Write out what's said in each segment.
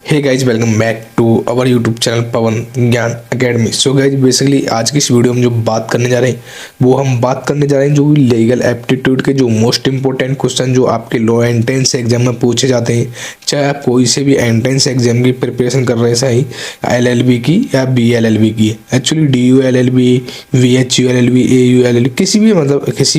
Hey guys, welcome back to our YouTube channel Pawan Gyan academy. So guys, basically आज की इस video में जो बात करने जा रहे हैं वो हम बात करने जा रहे हैं जो लीगल एप्टीट्यूड के जो मोस्ट इंपॉर्टेंट क्वेश्चन जो आपके लॉ एंट्रेंस एग्जाम में पूछे जाते हैं। चाहे आप कोई से भी एंट्रेंस एग्जाम की प्रिपरेशन कर रहे हैं, सही LLB की या BLLB की। एक्चुअली DULLB, VHULLB, AULLB किसी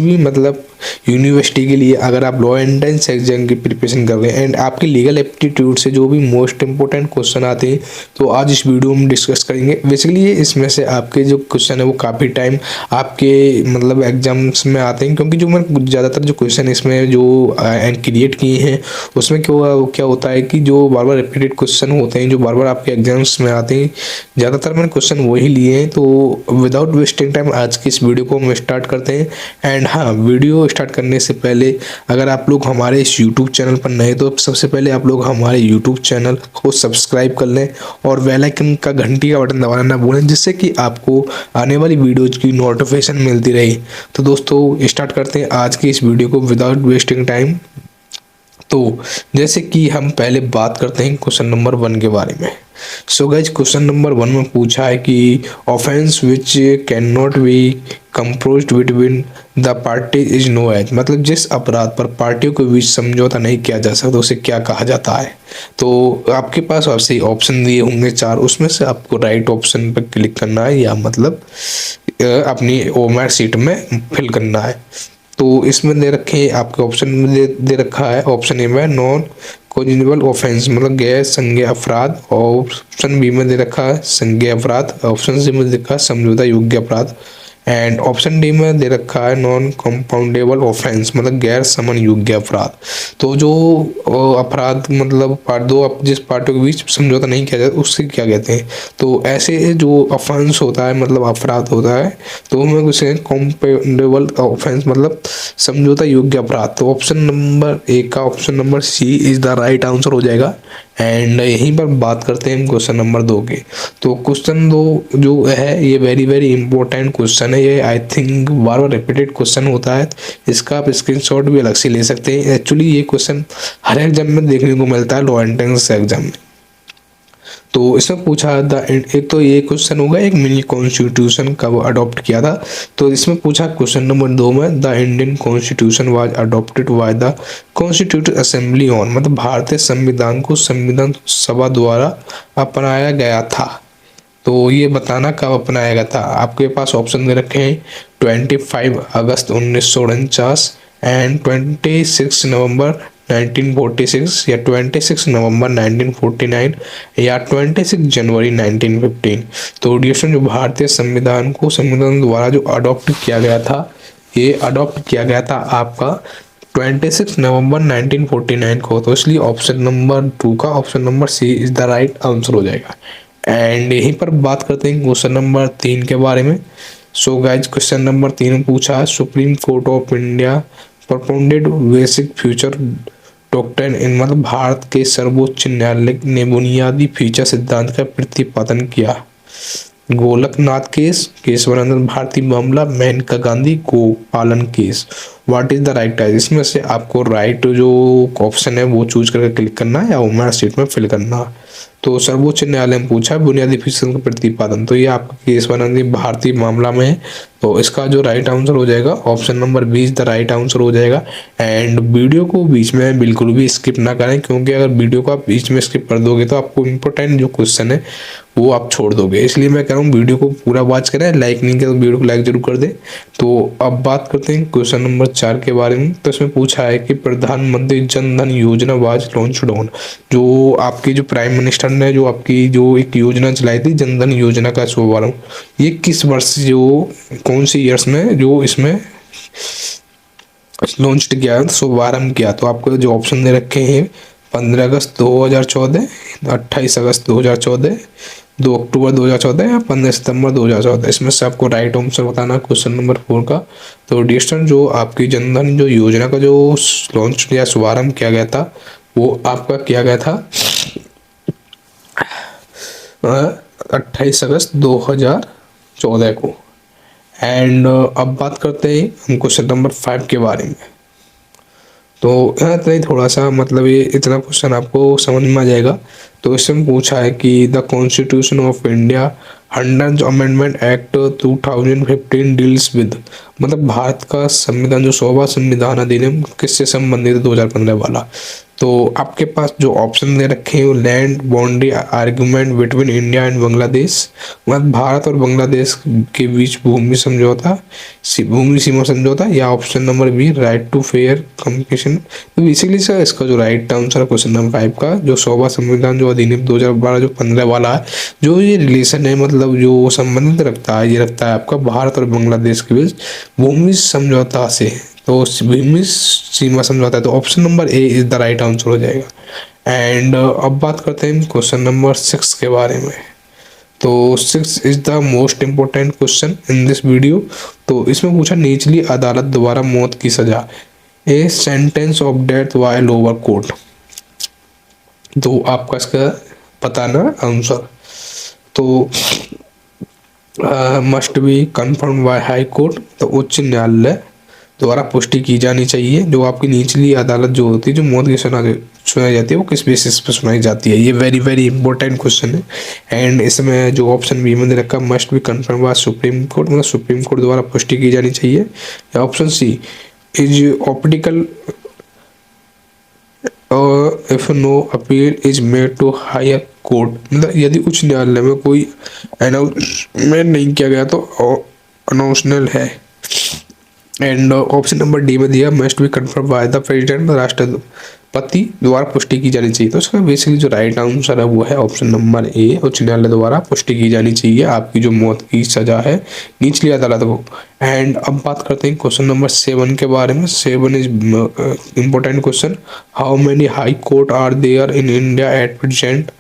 भी मतलब यूनिवर्सिटी के लिए अगर आप लॉ एंट्रेंस एग्जाम की प्रिपरेशन कर रहे हैं एंड आपके लीगल एप्टीट्यूड से जो भी मोस्ट इंपॉर्टेंट क्वेश्चन आते हैं तो आज इस वीडियो में डिस्कस करेंगे। बेसिकली ये इसमें से आपके जो क्वेश्चन है वो काफ़ी टाइम आपके मतलब एग्जाम्स में आते हैं, क्योंकि जो मैं ज़्यादातर जो क्वेश्चन इसमें जो क्रिएट किए हैं उसमें क्या होता है कि जो बार बार रिपीटेड क्वेश्चन होते हैं जो बार बार आपके एग्जाम्स में आते हैं, ज़्यादातर मैंने क्वेश्चन वही लिए हैं। तो विदाउट वेस्टिंग टाइम आज की इस वीडियो को हम स्टार्ट करते हैं। एंड हाँ, वीडियो स्टार्ट करने से पहले अगर आप लोग हमारे इस यूट्यूब चैनल पर नए तो सबसे पहले आप लोग हमारे यूट्यूब चैनल को सब्सक्राइब कर लें और बेल आइकन का घंटी का बटन दबाना ना भूलें, जिससे कि आपको आने वाली वीडियोज की नोटिफिकेशन मिलती रहे। तो दोस्तों स्टार्ट करते हैं आज की इस वीडियो को विदाउट वेस्टिंग टाइम। तो जैसे कि हम पहले बात करते हैं क्वेश्चन नंबर 1 के बारे में। सो गाइज, क्वेश्चन नंबर 1 में पूछा है कि offence which can not be compounded between the party is known as, मतलब जिस अपराध पर पार्टियों के बीच समझौता नहीं किया जा सकता उसे क्या कहा जाता है। तो आपके पास वैसे ऑप्शन दिए होंगे 4, उसमें से आपको राइट ऑप्शन पर क्लिक करना है या मतलब अपनी ओमआर सीट में फिल करना है। तो इसमें दे रखे आपके ऑप्शन में दे रखा है, ऑप्शन ए में नॉन कॉग्निजेबल ऑफेंस मतलब गैर संज्ञेय अपराध, और ऑप्शन बी में दे रखा है संज्ञेय अपराध, ऑप्शन सी में दे रखा है समझौता योग्य अपराध, एंड ऑप्शन डी में दे रखा है नॉन कंपाउंडेबल ऑफेंस मतलब गैर समन योग्य अपराध। तो जो अपराध मतलब जिस पार्टियों के बीच समझौता नहीं किया जाता उससे क्या कहते हैं। तो ऐसे जो ऑफेंस होता है मतलब अपराध होता है तो हमें उसे कंपाउंडेबल ऑफेंस मतलब समझौता योग्य अपराध। तो ऑप्शन नंबर 1 का option number C is the right answer हो जाएगा। एंड यहीं पर बात करते हैं क्वेश्चन नंबर 2 के। तो क्वेश्चन 2 जो है ये वेरी इंपॉर्टेंट क्वेश्चन है। ये I think bar bar repeated question होता है, इसका आप स्क्रीनशॉट भी अलग से ले सकते हैं। एक्चुअली ये क्वेश्चन हर एग्जाम में देखने को मिलता है लॉ एंट्रेंस एग्जाम में। तो इसमें पूछा एक तो ये क्वेश्चन होगा एक मिनी कॉन्स्टिट्यूशन कब अडॉप्ट किया था। तो इसमें पूछा क्वेश्चन नंबर 2 में the Indian constitution was adopted by the constitutive assembly on, मतलब भारतीय संविधान को संविधान सभा द्वारा अपनाया गया था। तो ये बताना कब अपनाया गया था। आपके पास ऑप्शन दे रखे हैं 25 अगस्त 1949 एंड 26 नवंबर 1946 या 26 नवंबर 1949 या 26 जनवरी 1915। तो ड्यूरेशन जो भारतीय संविधान को संविधान द्वारा जो अडॉप्ट किया गया था, ये अडॉप्ट किया गया था आपका 26 नवंबर 1949 को। तो इसलिए ऑप्शन नंबर 2 का option number C is the right answer हो जाएगा। एंड यहीं पर बात करते हैं क्वेश्चन नंबर 3 के बारे में। सो गाइज, क्वेश्चन नंबर 3 में पूछा है supreme court of India propounded basic future doctrine in, मतलब भारत के सर्वोच्च न्यायालय ने बुनियादी फीचर सिद्धांत का प्रतिपादन किया। गोलकनाथ केस, केशवानंद भारती मामला, मेनका गांधी गोपालन case. What is the right answer. इसमें से आपको राइट जो ऑप्शन है वो चूज करके क्लिक करना है या ओमआर सीट में फिल करना है। तो सर्वोच्च न्यायालय में पूछा है बुनियादी फीचर का प्रतिपादन, तो ये आपका केशवानंद भारती मामला में है। तो इसका जो राइट आंसर हो जाएगा option number 20 the right answer हो जाएगा। एंड वीडियो को बीच में बिल्कुल भी स्किप ना करें, क्योंकि अगर वीडियो को आप बीच में स्किप कर दोगे तो आपको इंपॉर्टेंट जो क्वेश्चन है वो आप छोड़ दोगे। इसलिए मैं कह रहा हूँ वीडियो को पूरा वॉच करें, लाइक नहीं किया तो वीडियो को लाइक जरूर कर दें। तो अब बात करते हैं क्वेश्चन नंबर 4 के बारे में। तो इसमें पूछा है कि प्रधानमंत्री जन धन योजना वाज लॉन्च्ड ऑन, जो आपकी जो प्राइम मिनिस्टर ने जो आपकी जो एक योजना चलाई थी जन धन योजना का शुभारंभ, ये किस वर्ष जो कौन सी ईयर्स में जो इसमें लॉन्च किया शुभारंभ किया। तो आपको जो ऑप्शन दे रखे हैं 15 अगस्त 2014, 28 अगस्त 2014, 2 अक्टूबर 2014 या 15 सितंबर 2014। इसमें से आपको राइट आंसर बताना क्वेश्चन नंबर 4 का। तो डिस्टेंस जो आपकी जनधन जो योजना का जो लॉन्च या शुभारंभ किया गया था वो आपका किया गया था 28 अगस्त 2014 को। एंड अब बात करते हैं हम क्वेश्चन नंबर 5 के बारे में। तो यहाँ इतना ही, थोड़ा सा मतलब ये इतना क्वेश्चन आपको समझ में आ जाएगा। तो इसमें पूछा है कि the constitution of India 100th amendment act 2015 deals with, मतलब भारत का संविधान जो 100वां संविधान अधिनियम किससे संबंधित है 2015 वाला। तो आपके पास जो ऑप्शन दे रखे हैं वो land boundary argument between India and Bangladesh, मतलब भारत और बांग्लादेश के बीच भूमि समझौता, भूमि सीमा समझौता, या option number B right to fair communication. तो बेसिकली सर इसका जो राइट आंसर है क्वेश्चन नंबर 5 का, जो 100वां संविधान जो अधिनियम 2012 जो 15 वाला है, जो ये रिलेशन है मतलब जो संबंधित रखता है, ये रखता है आपका भारत और बांग्लादेश के बीच भूमि समझौता से। तो भूमि सीमा समझौता है, तो option number A is the right answer हो जाएगा। एंड अब बात करते हैं क्वेश्चन नंबर 6 के बारे में। तो 6 is the most important question in this video. तो इसमें पूछा निचली अदालत द्वारा मौत की सजा, a sentence of death by lower court. तो आपका इसका बताना आंसर। तो must be confirm by high court, तो उच्च न्यायालय द्वारा पुष्टि की जानी चाहिए। जो आपकी निचली अदालत जो होती है, जो मौत की सुनाई जाती है, वो किस बेसिस पर सुनाई जाती है, ये वेरी वेरी इंपॉर्टेंट क्वेश्चन है। एंड इसमें जो ऑप्शन बी में दे रखा must be confirm by supreme court, मतलब सुप्रीम कोर्ट द्वारा पुष्टि की जानी चाहिए। या option C is optical if no appeal is made to higher court, मतलब यदि उच्च न्यायालय में कोई अनाउंसमेंट नहीं किया गया तो अनाउंसनल है। एंड ऑप्शन नंबर डी में दिया must be confirm by the president, राष्ट्रपति द्वारा पुष्टि की जानी चाहिए। तो इसका बेसिकली जो राइट आंसर है वो है ऑप्शन नंबर ए, उच्च न्यायालय द्वारा पुष्टि की जानी चाहिए आपकी जो मौत की सजा है निचली अदालत को। एंड अब बात करते हैं क्वेश्चन नंबर 7 के बारे में। 7 is important question, how many high court are there in India at present,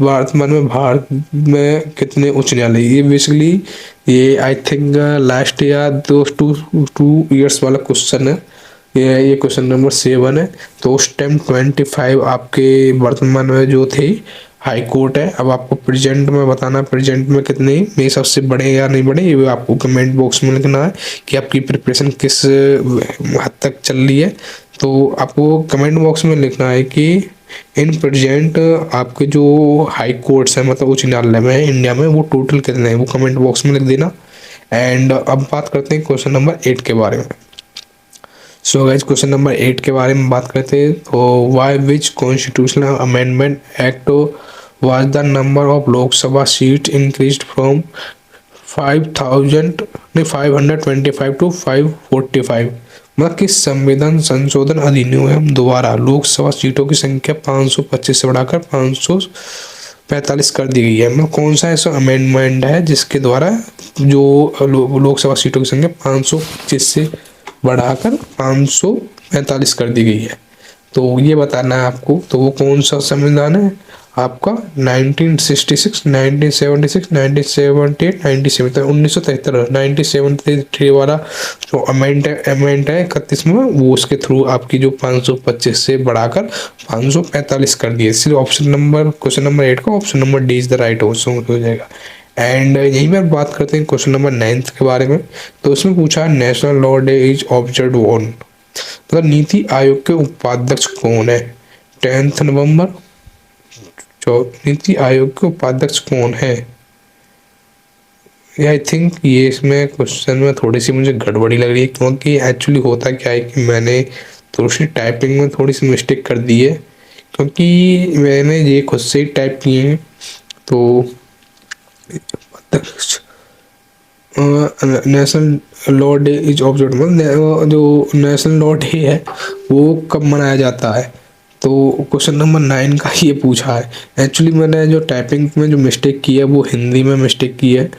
वर्तमान में भारत में कितने उच्च न्यायालय। ये बेसिकली ये आई थिंक लास्ट या टू ईयर्स वाला क्वेश्चन है। ये क्वेश्चन नंबर 7 है। तो उस टाइम 25 आपके वर्तमान में जो थे हाई कोर्ट है। अब आपको प्रेजेंट में बताना, प्रेजेंट में कितने में सबसे बड़े या नहीं बड़े, ये आपको कमेंट बॉक्स में लिखना है कि आपकी प्रिपरेशन किस हद तक चल रही है। तो आपको कमेंट बॉक्स में लिखना है कि इन प्रेजेंट आपके जो हाई कोर्ट्स हैं, मतलब उच्च न्यायालय में है इंडिया में, वो टोटल कितने हैं, वो कमेंट बॉक्स में लिख देना। एंड अब बात करते हैं क्वेश्चन नंबर 8 के बारे में। सो गाइस क्वेश्चन नंबर 8 के बारे में बात करते हैं। तो why which constitutional amendment act was the number of Lok Sabha seat increased from 525 to 545, मतलब कि संविधान संशोधन अधिनियम द्वारा लोकसभा सीटों की संख्या 525 से बढ़ाकर 545 कर दी गई है। मतलब कौन सा ऐसा अमेंडमेंट है जिसके द्वारा जो लोकसभा सीटों की संख्या 525 से बढ़ाकर 545 कर दी गई है। तो ये बताना है आपको। तो वो कौन सा संविधान है आपका, 1966, 1976, 1978, 1973, 1973 वाला जो अमेंडमेंट है 31 में, वो उसके थ्रू आपकी जो 525 से बढ़ाकर 545 कर दिए। इसलिए ऑप्शन नंबर क्वेश्चन नंबर 8 का option number D is the right answer हो जाएगा। एंड यहीं पर बात करते हैं क्वेश्चन नंबर 9 के बारे में। तो उसमें पूछा national law day is observe on, मतलब नीति आयोग के उपाध्यक्ष कौन है 10 नवंबर। जो नीति आयोग के उपाध्यक्ष कौन है, आई थिंक ये इसमें क्वेश्चन में थोड़ी सी मुझे गड़बड़ी लग रही है, क्योंकि एक्चुअली होता क्या है कि मैंने थोड़ी सी टाइपिंग में थोड़ी सी मिस्टेक कर दी है, क्योंकि मैंने ये खुद से ही टाइप किए हैं। तो national law day is observe, जो नेशनल लॉ डे है वो कब मनाया जाता है। तो क्वेश्चन नंबर 9 का ये पूछा है। एक्चुअली मैंने जो टाइपिंग में जो मिस्टेक की है वो हिंदी में मिस्टेक की है,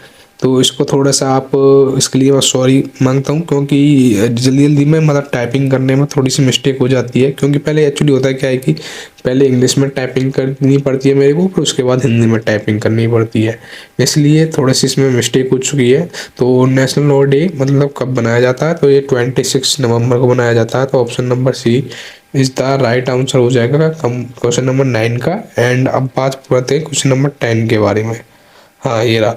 तो इसको थोड़ा सा आप इसके लिए मैं सॉरी मांगता हूँ, क्योंकि जल्दी जल्दी में मतलब टाइपिंग करने में थोड़ी सी मिस्टेक हो जाती है। क्योंकि पहले एक्चुअली होता है क्या है कि पहले इंग्लिश में टाइपिंग करनी पड़ती है मेरे को, फिर उसके बाद हिंदी में टाइपिंग करनी पड़ती है, इसलिए थोड़ी सी इसमें मिस्टेक हो चुकी है। तो नेशनल लॉ डे मतलब कब बनाया जाता है, तो ये 26 नवंबर को बनाया जाता है। तो option number C is the right answer हो जाएगा क्वेश्चन नंबर 9 का। एंड अब बात करते हैं क्वेश्चन नंबर 10 के बारे में। हाँ ये रहा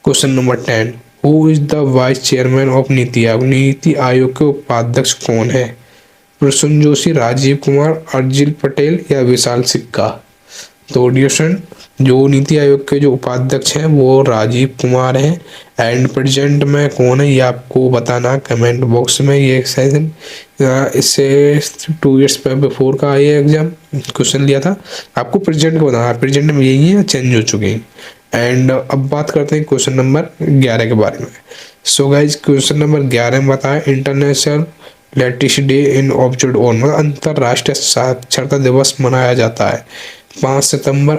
question number 10, who is the vice chairman of NITI Aayog, NITI Aayog के उपाध्यक्ष कौन है। प्रसून जोशी, राजीव कुमार, अर्जित पटेल या विशाल सिक्का। तो डियर स्टूडेंट, जो नीति आयोग के जो उपाध्यक्ष हैं वो राजीव कुमार हैं। एंड प्रेजेंट में कौन है ये आपको बताना कमेंट बॉक्स में। ये सेशन इससे 2 ईयर्स बिफोर का ये एग्जाम क्वेश्चन लिया था, आपको प्रेजेंट को बताना। प्रेजेंट में यही है, चेंज हो चुके हैं। एंड अब बात करते हैं क्वेश्चन नंबर 11 के बारे में। सो गाइज, क्वेश्चन नंबर 11 में बताएं, international literacy day in observe on, मतलब अंतरराष्ट्रीय साक्षरता दिवस मनाया जाता है 5 सितंबर,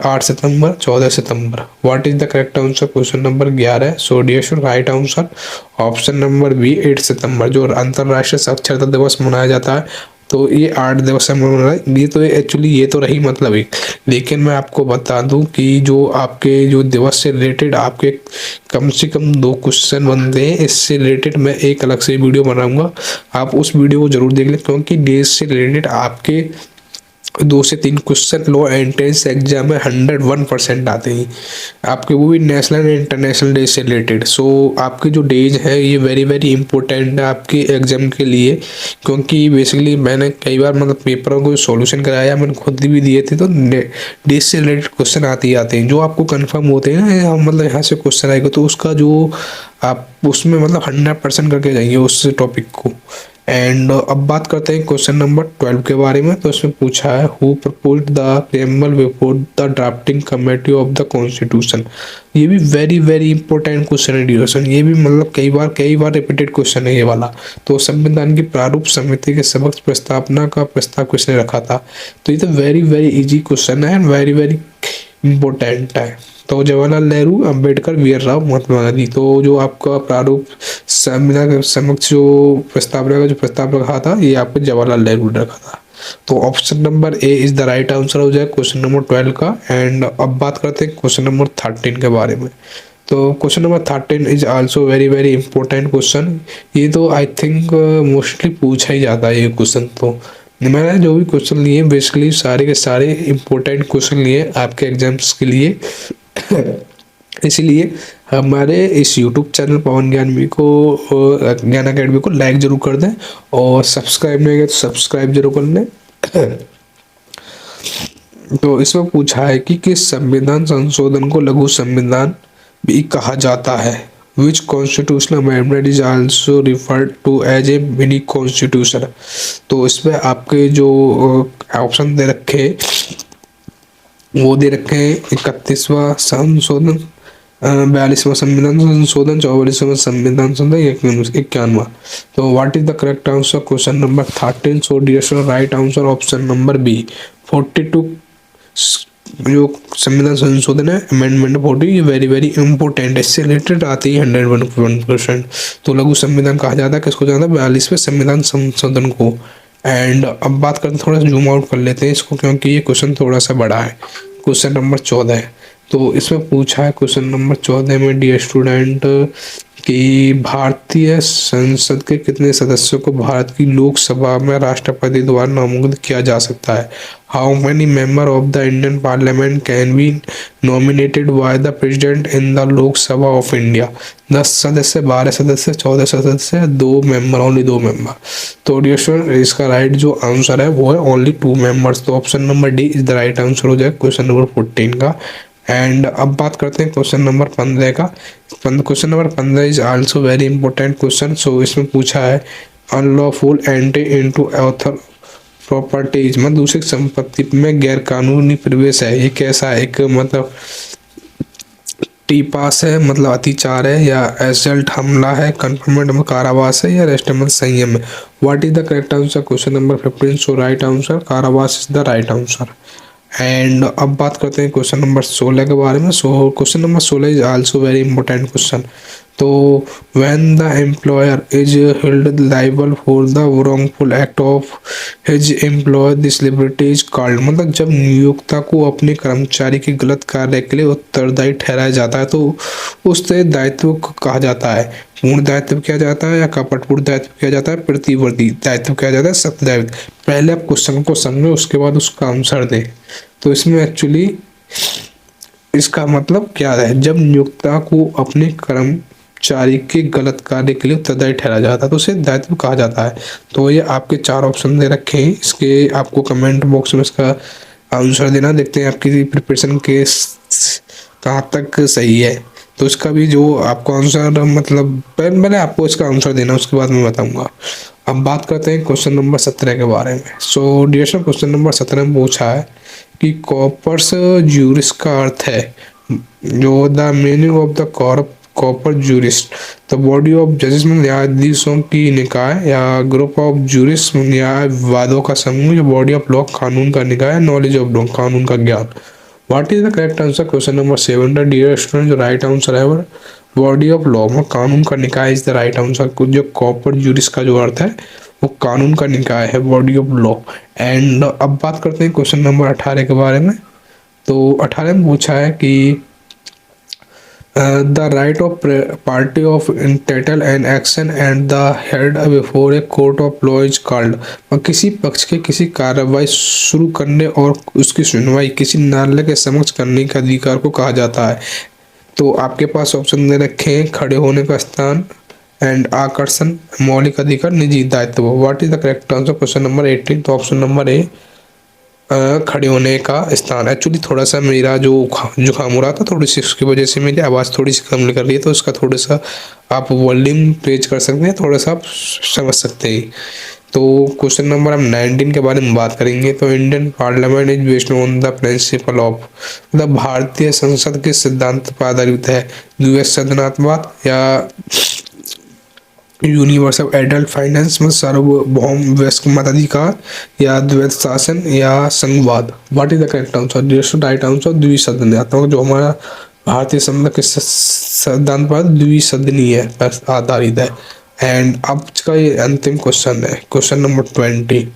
8 सितंबर, 14 सितंबर। What is the correct answer? Question number 11। So dear right answer option number B, 8 सितंबर, जो अंतरराष्ट्रीय साक्षरता दिवस मनाया जाता है। तो ये 8 दिवस से मना रहा है। ये तो एक्चुअली ये तो रही मतलब एक, लेकिन मैं आपको बता दूं कि जो आपके जो दिवस से रिलेटेड आपके कम से कम 2 क्वेश्चन बनते हैं। इससे रिलेटेड मैं एक अलग से वीडियो बनाऊंगा, आप उस वीडियो को जरूर देख लें, क्योंकि डेज से रिलेटेड आपके 2 से 3 क्वेश्चन लो एंट्रेंस एग्जाम में 101% आते हैं आपके, वो भी नेशनल एंड इंटरनेशनल डे से रिलेटेड। सो आपके जो डेज है ये वेरी वेरी इंपॉर्टेंट है आपके एग्जाम के लिए, क्योंकि बेसिकली मैंने कई बार मतलब पेपरों को सॉल्यूशन कराया, मैंने खुद भी दिए थे, तो डेज से रिलेटेड क्वेश्चन आते ही आते हैं जो आपको कंफर्म होते हैं ना, मतलब यहाँ से क्वेश्चन आएगा तो उसका जो आप उसमें मतलब 100% करके जाइए उस टॉपिक को। एंड अब बात करते हैं क्वेश्चन नंबर 12 के बारे में। तो इसमें पूछा है, who proposed the preamble before the drafting committee of the constitution. ये भी वेरी वेरी इंपॉर्टेंट क्वेश्चन है ड्यूरेशन, ये भी मतलब कई बार रिपीटेड क्वेश्चन है ये वाला। तो संविधान की प्रारूप समिति के समक्ष प्रस्तावना का प्रस्ताव किसने रखा था? तो ये तो वेरी वेरी इजी क्वेश्चन है, वेरी वेरी इंपॉर्टेंट है। तो जवाहरलाल नेहरू, अंबेडकर, वी.आर. राव, महात्मा गांधी। तो जो आपका प्रारूप संविधान के समक्ष जो प्रस्तावना का जो प्रस्ताव रखा था, ये आपको जवाहरलाल नेहरू ने रखा था। तो option number A is the right answer हो जाए क्वेश्चन नंबर 12 का। एंड अब बात करते हैं क्वेश्चन नंबर 13 के बारे में। तो question number 13 is also very very important question. ये तो आई थिंक मोस्टली पूछा ही जाता है ये क्वेश्चन। तो मैंने जो भी क्वेश्चन लिए बेसिकली सारे के सारे इंपॉर्टेंट क्वेश्चन लिए आपके एग्जाम्स के लिए। इसलिए हमारे इस YouTube चैनल पवन ज्ञान को ज्ञान अकेडमी को लाइक जरूर कर दें, और सब्सक्राइब नहीं किया तो सब्सक्राइब जरूर कर लें। तो इसमें पूछा है कि किस संविधान संशोधन को लघु संविधान भी कहा जाता है? Which constitutional amendment is also referred to as a mini constitution. तो इसमें आपके जो ऑप्शन दे रखे वो दे रखे हैं 31वां संशोधन, 42वां संविधान संशोधन, 44वां संविधान संशोधन, 51वां। तो what is the correct answer question number 13? So dear right answer option number B, 42 जो संविधान संशोधन है अमेंडमेंट 40, ये वेरी वेरी इंपॉर्टेंट है, इससे रिलेटेड आती है 101%। तो लघु संविधान कहा जाता है किसको जाता है? 42वें संविधान संशोधन को। एंड अब बात करते हैं, थोड़ा जूम आउट कर लेते हैं इसको, क्योंकि ये क्वेश्चन थोड़ा सा बड़ा है। क्वेश्चन नंबर 14 है। तो इसमें पूछा है क्वेश्चन नंबर 14 में डियर स्टूडेंट कि भारतीय संसद के कितने सदस्यों को भारत की लोकसभा में राष्ट्रपति द्वारा नामांकित किया जा सकता है? How many member of the Indian parliament can be nominated by the president in the Lok Sabha of India? 10 सदस्य, 12 सदस्य, 14 सदस्य, 2 मेंबर, ओनली 2 मेंबर। तो डियर स्टूडेंट इसका राइट जो आंसर है वो है ओनली 2 मेंबर्स। तो option number D is the right answer हो जाए क्वेश्चन नंबर 14 का। एंड अब बात करते हैं क्वेश्चन नंबर 15 का। Question number 15 is also very important question. So इसमें पूछा है, unlawful entry into other properties, मतलब दूसरी संपत्ति में गैर कानूनी प्रवेश है, ये कैसा है? एक मतलब टी पास है, मतलब अतिचार है, या एसल्ट हमला है, कन्फर्मेंट कारावास है, या रेस्टमेंट संयम है? What is the correct answer question number 15? So right answer कारावास is the right answer. And अब बात करते हैं क्वेश्चन नंबर 16 के बारे में। So question number 16 is also very important question. तो when the employer is held liable for the wrongful act of his employee this liberty is called, मतलब जब नियोक्ता को अपने कर्मचारी के गलत कार्य के लिए उत्तरदायी ठहराया जाता है तो उस दायित्व को कहा जाता है? पूर्ण दायित्व किया जाता है, या कपटपूर्ण दायित्व किया जाता है, प्रतिवर्ती दायित्व किया जाता है, सत्य दायित्व? पहले आप क्वेश्चन को समझो, उसके बाद उसका आंसर दें। तो इसमें एक्चुअली इसका मतलब क्या है? जब नियोक्ता को अपने कर्म कर्मचारी के गलत कार्य के लिए उत्तरदायी ठहरा जाता है तो उसे दायित्व कहा जाता है। तो ये आपके 4 ऑप्शन दे रखे हैं, इसके आपको कमेंट बॉक्स में इसका आंसर देना। देखते हैं आपकी प्रिपरेशन के कहाँ तक सही है। तो इसका भी जो आपको आंसर मतलब पहले आपको इसका आंसर देना, उसके बाद मैं बताऊंगा। अब बात करते हैं क्वेश्चन नंबर 17 के बारे में। So dear sir, question number 17 में पूछा है कि कॉर्पस ज्यूरिस का अर्थ है जो the meaning of the corpus juris the body of जजेस में न्यायाधीशों की निकाय या ग्रुप ऑफ ज्यूरिस न्यायवादों का समूह या बॉडी ऑफ लॉ कानून का निकाय, नॉलेज ऑफ लॉ कानून का ज्ञान। What is the correct answer? Question number 7 dear student, जो राइट आंसर है वो बॉडी ऑफ लॉ में कानून का निकाय इज द राइट आंसर। जो कॉर्पस ज्यूरिस का जो अर्थ है वो कानून का निकाय है, बॉडी ऑफ लॉ। एंड अब बात करते हैं क्वेश्चन नंबर 18 के बारे में। तो 18 में पूछा है कि the right of party of title and action and the head before a court of law is called. किसी पक्ष के किसी कार्रवाई शुरू करने और उसकी सुनवाई किसी न्यायालय के समक्ष करने के अधिकार को कहा जाता है। तो आपके पास ऑप्शन दे रखे हैं, खड़े होने का स्थान एंड आकर्षण, मौलिक अधिकार, निजी दायित्व। What is the correct answer? Question number 18, तो ऑप्शन नंबर ए खड़े होने का स्थान। एक्चुअली थोड़ा सा मेरा जो जुकाम हो रहा था, थोड़ी सी उसकी वजह से मेरी आवाज़ थोड़ी सी कम निकल रही है, तो उसका थोड़ा सा आप वॉल्यूम तेज कर सकते हैं, थोड़ा सा आप समझ सकते हैं। तो क्वेश्चन नंबर हम 19 के बारे में बात करेंगे। तो Indian parliament is based on the principle of, मतलब भारतीय संसद के सिद्धांत पर आधारित है, द्वैत सदनात्मक या यूनिवर्सल एडल्ट फाइनेंस में सार्वभौम वयस्क मताधिकार या द्वैत शासन या संघवाद। What is the correct answer? Right answer द्विसदनात्मक, जो हमारा भारतीय संसद के सिद्धांत पर द्विसदनीय आधारित है। एंड अब का ये अंतिम क्वेश्चन है, question number 20।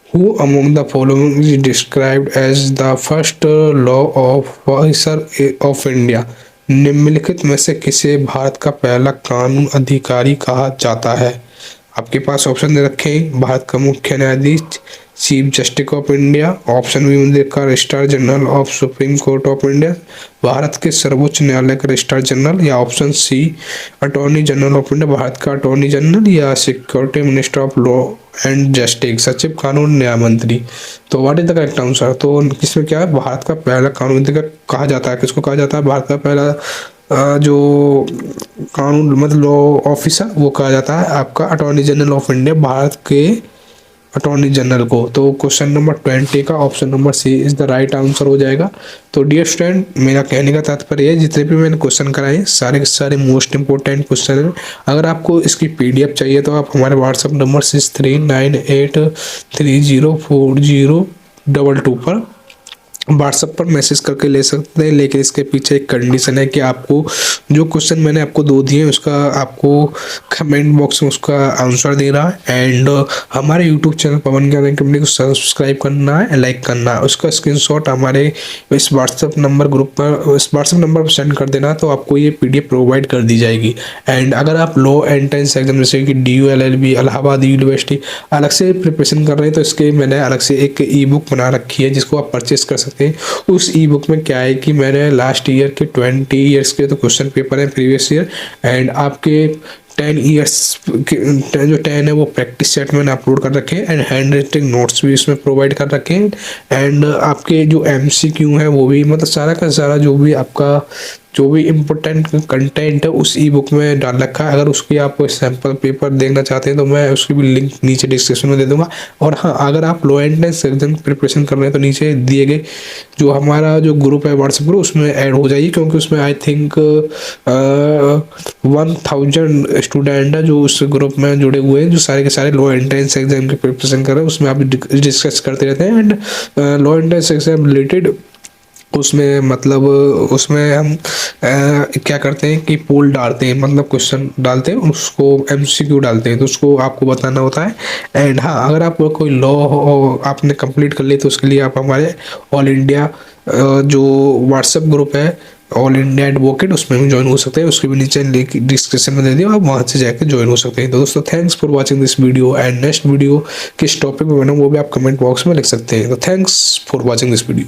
Who among the following is described as the first law officer of India? निम्नलिखित में से किसे भारत का पहला कानून अधिकारी कहा जाता है? आपके पास ऑप्शन दे रखे हैं, भारत का मुख्य न्यायाधीश, chief justice of India, option B में देखा registrar general of supreme court of India, भारत के सर्वोच्च न्यायालय का रजिस्ट्रार जनरल, या option C attorney general of India, भारत का अटॉर्नी जनरल, या secretary minister of law and justice, सचिव कानून न्याय मंत्री। तो what is the correct answer? तो इसमें क्या है, भारत का पहला कानून अधिकारी कहा जाता है, किसको कहा जाता है? भारत का पहला जो कानून मतलब लॉ ऑफिसर वो कहा जाता है आपका अटॉर्नी जनरल ऑफ इंडिया, भारत के अटॉर्नी जनरल को। तो क्वेश्चन नंबर 20 का option number C is the right answer हो जाएगा। तो डियर स्टूडेंट, मेरा कहने का तात्पर्य है जितने भी मैंने क्वेश्चन कराए सारे के सारे मोस्ट इंपॉर्टेंट क्वेश्चन हैं। अगर आपको इसकी PDF चाहिए तो आप हमारे व्हाट्सएप नंबर 6398304022 पर व्हाट्सएप पर मैसेज करके ले सकते हैं। लेकिन इसके पीछे एक कंडीशन है कि आपको जो क्वेश्चन मैंने आपको 2 दिए उसका आपको कमेंट बॉक्स में उसका आंसर देना है। एंड हमारे यूट्यूब चैनल पवन ज्ञान अकेडमी को सब्सक्राइब करना है, लाइक करना है, उसका स्क्रीनशॉट हमारे इस व्हाट्सएप नंबर ग्रुप पर इस व्हाट्सएप नंबर पर सेंड कर देना, तो आपको ये PDF प्रोवाइड कर दी जाएगी। एंड अगर आप लॉ एंट्रेंस एग्जाम जैसे कि DU LLB इलाहाबाद यूनिवर्सिटी अलग से प्रिपरेशन कर रहे हैं तो इसके मैंने अलग से एक E-बुक बना रखी है जिसको आप परचेस कर सकते हैं। उस E-बुक में क्या है कि मैंने लास्ट ईयर के 20 ईयर्स के तो क्वेश्चन पेपर है प्रीवियस ईयर, एंड आपके 10 ईयर्स जो 10 है वो प्रैक्टिस सेट मैंने अपलोड कर रखे हैं, एंड हैंड राइटिंग नोट्स भी इसमें प्रोवाइड कर रखे हैं। एंड आपके जो MCQ है वो भी मतलब सारा का सारा जो भी आपका जो भी इम्पोर्टेंट कंटेंट है उस E-बुक में डाल रखा है। अगर उसकी आप सैम्पल पेपर देखना चाहते हैं तो मैं उसकी भी लिंक नीचे डिस्क्रिप्शन में दे दूंगा। और हाँ, अगर आप लॉ एंट्रेंस एग्जाम प्रिपरेशन कर रहे हैं तो नीचे दिए गए जो हमारा जो ग्रुप है व्हाट्सएप ग्रुप उसमें ऐड हो जाइए, क्योंकि उसमें आई थिंक 1000 स्टूडेंट है जो उस ग्रुप में जुड़े हुए हैं, जो सारे के सारे लॉ एंट्रेंस एग्जाम की प्रिपरेशन कर रहे हैं। उसमें आप डिस्कस करते रहते हैं। And law entrance exam related उसमें मतलब उसमें हम क्या करते हैं कि पोल डालते हैं, मतलब क्वेश्चन डालते हैं, उसको MCQ डालते हैं, तो उसको आपको बताना होता है। एंड हाँ, अगर आप कोई लॉ आपने कंप्लीट कर ली तो उसके लिए आप हमारे ऑल इंडिया जो व्हाट्सएप ग्रुप है ऑल इंडिया एडवोकेट उसमें भी ज्वाइन हो सकते हैं। उसके भी नीचे लिंक डिस्क्रिप्शन में दे दिया, आप वहाँ से जाकर ज्वाइन हो सकते हैं। तो दोस्तों, thanks for watching this video. And next video किस टॉपिक पे बना वो भी आप कमेंट बॉक्स में लिख सकते हैं। तो thanks for watching this video.